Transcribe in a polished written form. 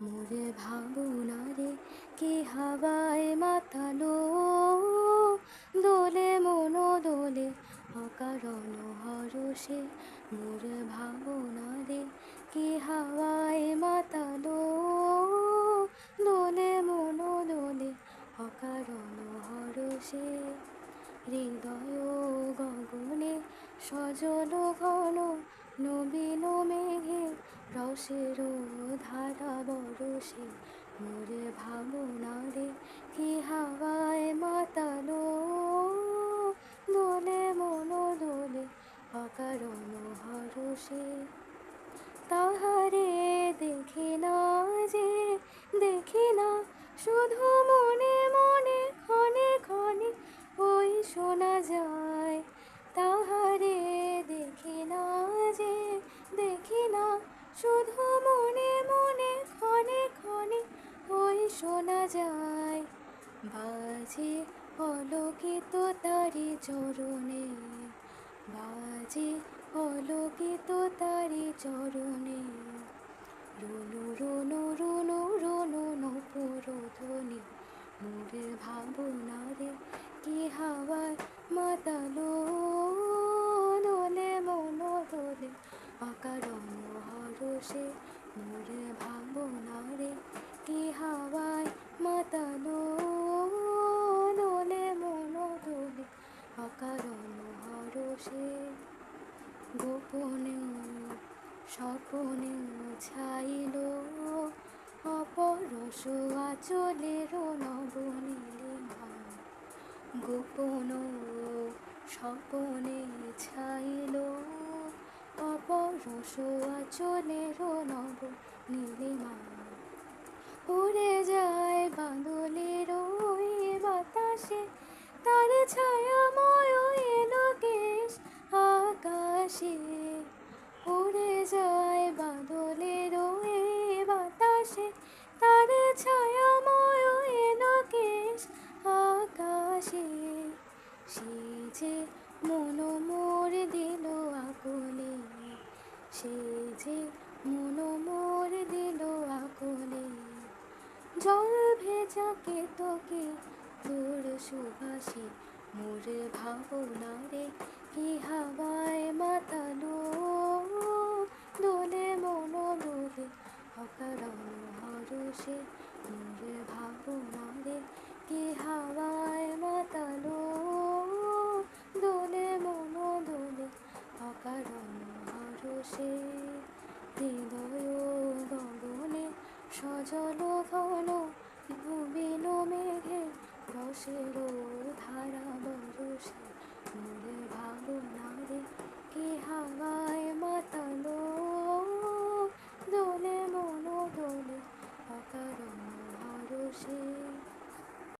মোরে ভাবনারে কি হাওয়ায় মাতালো, দোলে মন দোলে অকারণ হরষে। মোরে ভাবনারে কি হাওয়ায় মাতালো, দোলে মন দোলে অকারণ হরষে। হৃদয় গগনে সজল ঘন নবীন মেঘে রসের ধারা বরষে। মোরে ভাবনারে কি হাওয়ায় মাতালো, দোলে মন দোলে অকারণ হরষে। তাহারে দেখি না যে, দেখি না শুধু মনে মনে ক্ষণে ক্ষণে ওই শোনা যায়। তাহারে দেখি না যে, দেখি না শুধু মনে মনে ক্ষণে ক্ষণে ওই শোনা যায়। বাজে অলোকিত তারি চরণে, বাজে অলোকিত তারি চরণে। রুনু রুনু রুনু রুনু নূপুর ধ্বনি। মোরে ভাবনারে কি হাওয়ায় মাতালো, দোলে মন দোলে অকারণ হরষে। মোরে ভাবনারে কি হাওয়ায় মাতালো, দোলে মন দোলে অকারণ হরষে। গোপনে স্বপনে ছাইল অপরশ আঁচলের নবনীলিমা। গোপন স্বপনে ছাইল অপরশ আঁচলের নবনীলিমা। উড়ে যায় বাদলের ওই বাতাসে, তার ছায়াময় এলোকেশ আকাশে। উড়ে যায় বাদলের ওই বাতাসে, তার ছায়াময় এলোকেশ আকাশে। সে যে মন মোর দিল আকুলে, সে যে মন মোর দিল আকুলে। জল ভেজা কেতকে তোর সুবাসে। মোরে ভাবনারে কি হাওয়ায় মাতালো, দোলে মন দোলে অকারণ হরষে। মোরে ভাবনারে কি হাওয়ায় মাতালো, দোলে মন দোলে অকারণ হরষে। হৃদয় গগনে সজল ঘন নবীন